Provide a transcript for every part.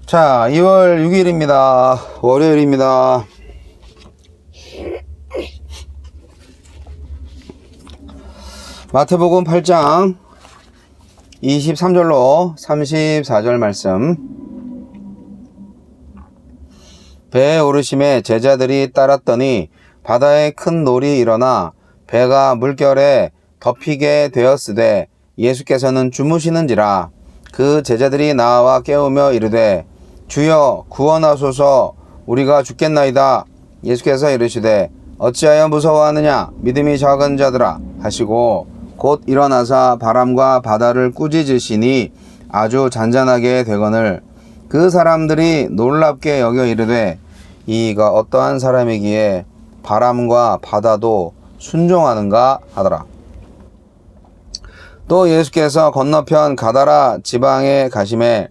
자, 2월 6일입니다. 월요일입니다. 마태복음 8장 23절로 34절 말씀. 배에 오르심에 제자들이 따랐더니 바다에 큰 놀이 일어나 배가 물결에 덮이게 되었으되 예수께서는 주무시는지라. 그 제자들이 나와 깨우며 이르되 주여 구원하소서, 우리가 죽겠나이다. 예수께서 이르시되 어찌하여 무서워하느냐, 믿음이 작은 자들아 하시고 곧 일어나사 바람과 바다를 꾸짖으시니 아주 잔잔하게 되거늘 그 사람들이 놀랍게 여겨 이르되 이가 어떠한 사람이기에 바람과 바다도 순종하는가 하더라. 또 예수께서 건너편 가다라 지방에 가심에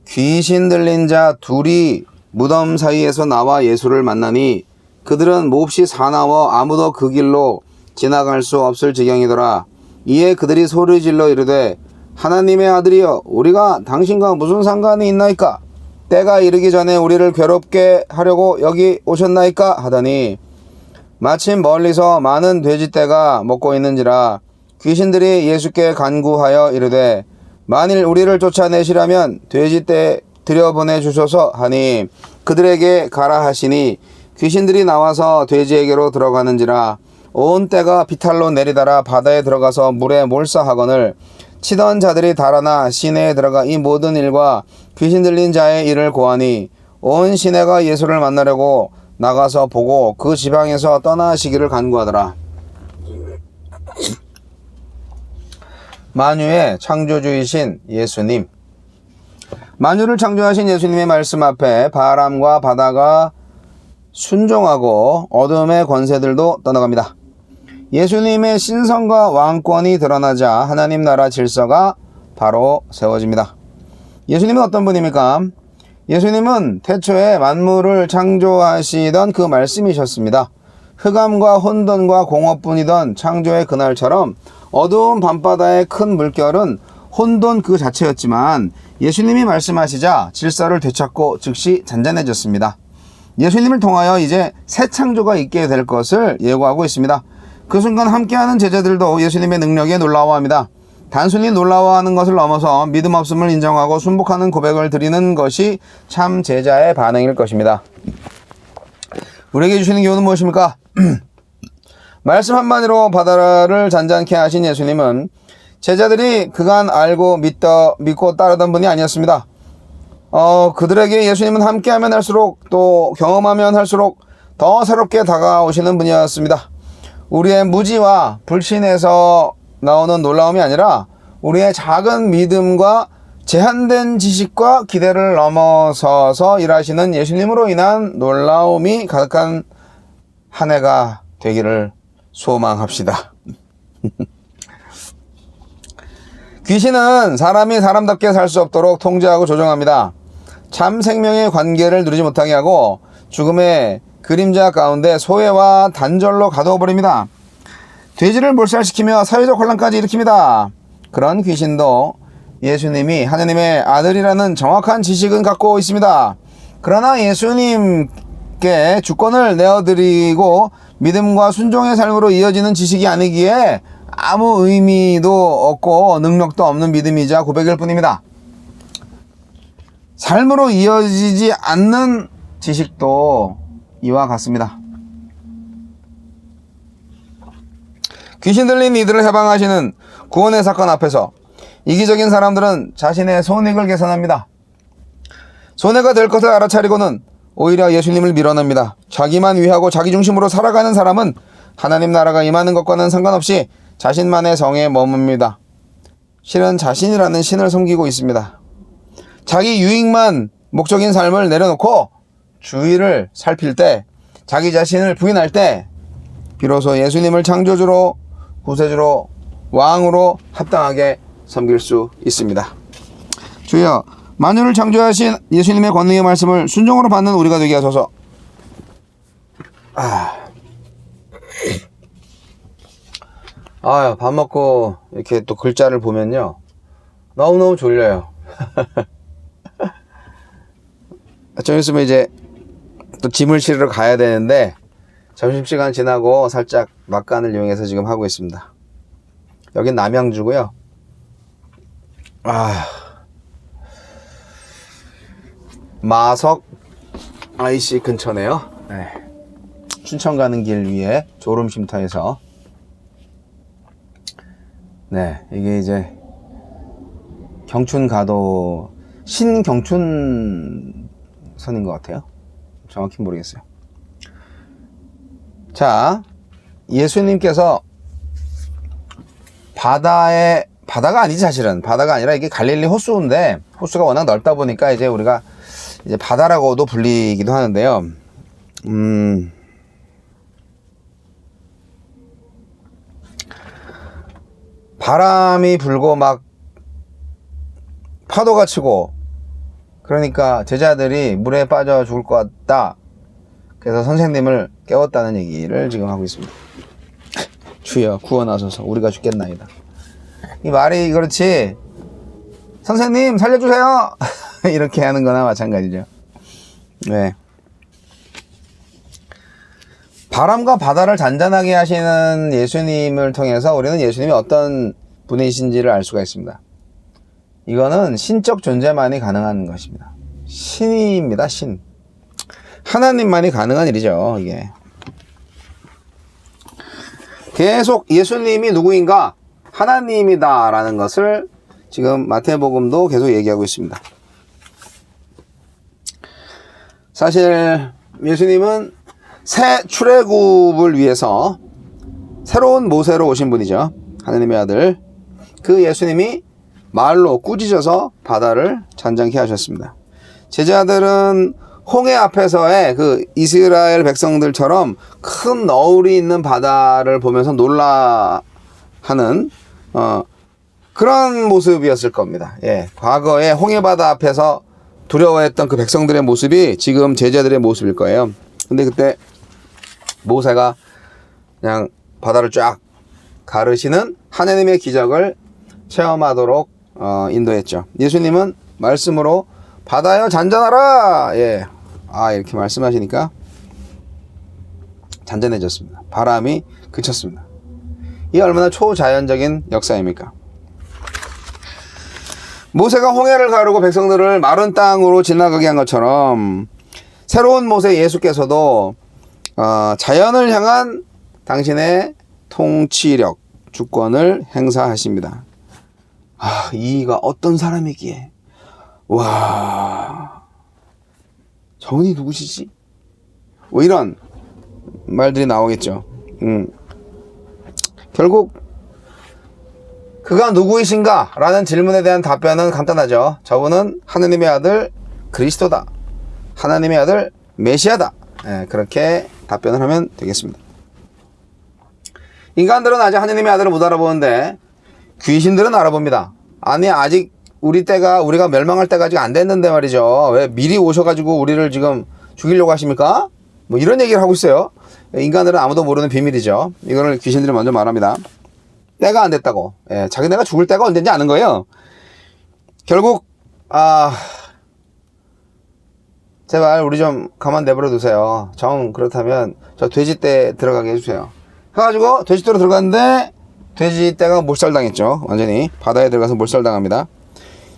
귀신 들린 자 둘이 무덤 사이에서 나와 예수를 만나니 그들은 몹시 사나워 아무도 그 길로 지나갈 수 없을 지경이더라. 이에 그들이 소리질러 이르되 하나님의 아들이여, 우리가 당신과 무슨 상관이 있나이까? 때가 이르기 전에 우리를 괴롭게 하려고 여기 오셨나이까? 하더니 마침 멀리서 많은 돼지떼가 먹고 있는지라. 귀신들이 예수께 간구하여 이르되 만일 우리를 쫓아내시려면 돼지떼 들여보내 주소서 하니 그들에게 가라 하시니 귀신들이 나와서 돼지에게로 들어가는지라. 온 떼가 비탈로 내리달아 바다에 들어가서 물에 몰사하거늘 치던 자들이 달아나 시내에 들어가 이 모든 일과 귀신 들린 자의 일을 고하니 온 시내가 예수를 만나려고 나가서 보고 그 지방에서 떠나시기를 간구하더라. 만유의 창조주이신 예수님. 만유를 창조하신 예수님의 말씀 앞에 바람과 바다가 순종하고 어둠의 권세들도 떠나갑니다. 예수님의 신성과 왕권이 드러나자 하나님 나라 질서가 바로 세워집니다. 예수님은 어떤 분입니까? 예수님은 태초에 만물을 창조하시던 그 말씀이셨습니다. 흑암과 혼돈과 공허뿐이던 창조의 그날처럼 어두운 밤바다의 큰 물결은 혼돈 그 자체였지만 예수님이 말씀하시자 질서를 되찾고 즉시 잔잔해졌습니다. 예수님을 통하여 이제 새 창조가 있게 될 것을 예고하고 있습니다. 그 순간 함께하는 제자들도 예수님의 능력에 놀라워합니다. 단순히 놀라워하는 것을 넘어서 믿음 없음을 인정하고 순복하는 고백을 드리는 것이 참 제자의 반응일 것입니다. 우리에게 주시는 교훈은 무엇입니까? 말씀 한마디로 바다를 잔잔케 하신 예수님은 제자들이 그간 알고 믿고 따르던 분이 아니었습니다. 그들에게 예수님은 함께하면 할수록 또 경험하면 할수록 더 새롭게 다가오시는 분이었습니다. 우리의 무지와 불신에서 나오는 놀라움이 아니라 우리의 작은 믿음과 제한된 지식과 기대를 넘어서서 일하시는 예수님으로 인한 놀라움이 가득한 한 해가 되기를 소망합시다. 귀신은 사람이 사람답게 살 수 없도록 통제하고 조종합니다. 참 생명의 관계를 누리지 못하게 하고 죽음의 그림자 가운데 소외와 단절로 가두어버립니다. 돼지를 몰살시키며 사회적 혼란까지 일으킵니다. 그런 귀신도 예수님이 하나님의 아들이라는 정확한 지식은 갖고 있습니다. 그러나 예수님께 주권을 내어드리고 믿음과 순종의 삶으로 이어지는 지식이 아니기에 아무 의미도 없고 능력도 없는 믿음이자 고백일 뿐입니다. 삶으로 이어지지 않는 지식도 이와 같습니다. 귀신 들린 이들을 해방하시는 구원의 사건 앞에서 이기적인 사람들은 자신의 손익을 계산합니다. 손해가 될 것을 알아차리고는 오히려 예수님을 밀어냅니다. 자기만 위하고 자기 중심으로 살아가는 사람은 하나님 나라가 임하는 것과는 상관없이 자신만의 성에 머뭅니다. 실은 자신이라는 신을 섬기고 있습니다. 자기 유익만 목적인 삶을 내려놓고 주위를 살필 때, 자기 자신을 부인할 때 비로소 예수님을 창조주로, 구세주로, 왕으로 합당하게 섬길 수 있습니다. 주여, 만유를 창조하신 예수님의 권능의 말씀을 순종으로 받는 우리가 되게 하소서. 밥 먹고 이렇게 또 글자를 보면요, 너무너무 졸려요. 좀 있으면 이제 또 짐을 실으러 가야 되는데 점심시간 지나고 살짝 막간을 이용해서 지금 하고 있습니다. 여긴 남양주고요. 마석 IC 근처네요. 네. 춘천 가는 길 위에 졸음쉼터에서 네, 이게 이제 경춘가도 신경춘선인 것 같아요. 정확히 모르겠어요. 자, 예수님께서 바다가 아니지, 사실은. 바다가 아니라 이게 갈릴리 호수인데, 호수가 워낙 넓다 보니까 이제 우리가 이제 바다라고도 불리기도 하는데요. 바람이 불고 막 파도가 치고, 그러니까 제자들이 물에 빠져 죽을 것 같다. 그래서 선생님을 깨웠다는 얘기를 지금 하고 있습니다. 주여 구원하소서 우리가 죽겠나이다. 이 말이 그렇지, 선생님 살려주세요 이렇게 하는 거나 마찬가지죠. 네. 바람과 바다를 잔잔하게 하시는 예수님을 통해서 우리는 예수님이 어떤 분이신지를 알 수가 있습니다. 이거는 신적 존재만이 가능한 것입니다. 신입니다. 신. 하나님만이 가능한 일이죠. 이게 계속 예수님이 누구인가? 하나님이다 라는 것을 지금 마태복음도 계속 얘기하고 있습니다. 사실 예수님은 새 출애굽을 위해서 새로운 모세로 오신 분이죠. 하나님의 아들. 그 예수님이 말로 꾸짖어서 바다를 잔잔케 하셨습니다. 제자들은 홍해 앞에서의 그 이스라엘 백성들처럼 큰 너울이 있는 바다를 보면서 놀라하는 그런 모습이었을 겁니다. 예, 과거에 홍해 바다 앞에서 두려워했던 그 백성들의 모습이 지금 제자들의 모습일 거예요. 근데 그때 모세가 그냥 바다를 쫙 가르시는 하나님의 기적을 체험하도록 인도했죠. 예수님은 말씀으로 바다여 잔잔하라. 예. 이렇게 말씀하시니까 잔잔해졌습니다. 바람이 그쳤습니다. 이게 얼마나 초자연적인 역사입니까? 모세가 홍해를 가르고 백성들을 마른 땅으로 지나가게 한 것처럼 새로운 모세 예수께서도 자연을 향한 당신의 통치력, 주권을 행사하십니다. 이가 어떤 사람이기에, 와, 저분이 누구시지? 뭐 이런 말들이 나오겠죠. 결국 그가 누구이신가? 라는 질문에 대한 답변은 간단하죠. 저분은 하나님의 아들 그리스도다. 하나님의 아들 메시아다. 예, 그렇게 답변을 하면 되겠습니다. 인간들은 아직 하나님의 아들을 못 알아보는데 귀신들은 알아봅니다. 아니, 아직 우리가 멸망할 때가 아직 안 됐는데 말이죠. 왜 미리 오셔가지고 우리를 지금 죽이려고 하십니까? 뭐 이런 얘기를 하고 있어요. 인간들은 아무도 모르는 비밀이죠. 이거를 귀신들이 먼저 말합니다. 때가 안 됐다고. 예, 자기네가 죽을 때가 언제인지 아는 거예요. 결국 제발 우리 좀 가만 내버려 두세요. 정 그렇다면 저 돼지떼 들어가게 해주세요. 해가지고 돼지떼로 들어갔는데 돼지떼가 몰살당했죠. 완전히 바다에 들어가서 몰살당합니다.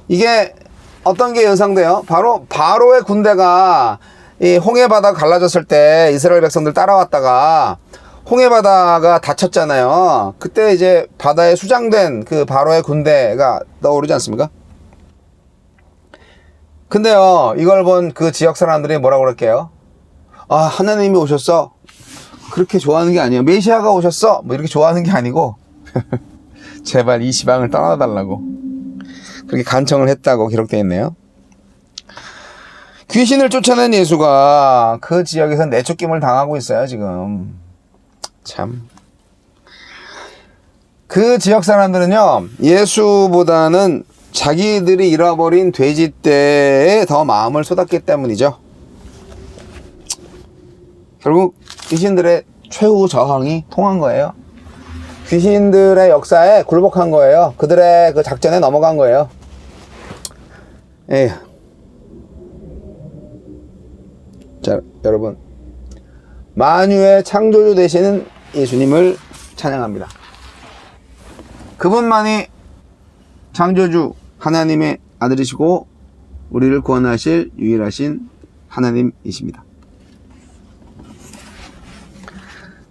이게 어떤 게 연상돼요? 바로 바로의 군대가 이 홍해바다 갈라졌을 때 이스라엘 백성들 따라왔다가 홍해바다가 닫혔잖아요. 그때 이제 바다에 수장된 그 바로의 군대가 떠오르지 않습니까? 근데요, 이걸 본 그 지역 사람들이 뭐라고 그럴게요? 하나님이 오셨어. 그렇게 좋아하는 게 아니에요. 메시아가 오셨어. 뭐 이렇게 좋아하는 게 아니고 제발 이 시방을 떠나달라고 그렇게 간청을 했다고 기록되어 있네요. 귀신을 쫓아낸 예수가 그 지역에서 내쫓김을 당하고 있어요, 지금. 참. 그 지역 사람들은요, 예수보다는 자기들이 잃어버린 돼지떼에 더 마음을 쏟았기 때문이죠. 결국 귀신들의 최후 저항이 통한 거예요. 귀신들의 역사에 굴복한 거예요. 그들의 그 작전에 넘어간 거예요. 자, 여러분, 만유의 창조주 되시는 예수님을 찬양합니다. 그분만이 창조주 하나님의 아들이시고 우리를 구원하실 유일하신 하나님이십니다.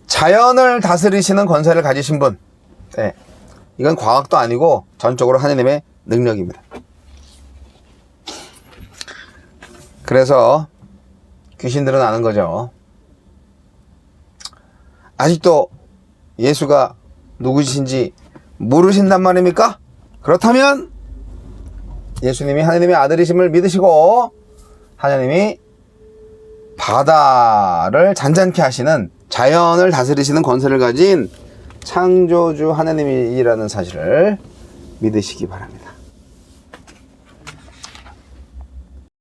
자연을 다스리시는 권세를 가지신 분, 네, 이건 과학도 아니고 전적으로 하나님의 능력입니다. 그래서 귀신들은 아는 거죠. 아직도 예수가 누구신지 모르신단 말입니까? 그렇다면 예수님이 하나님의 아들이심을 믿으시고 하나님이 바다를 잔잔케 하시는, 자연을 다스리시는 권세를 가진 창조주 하나님이라는 사실을 믿으시기 바랍니다.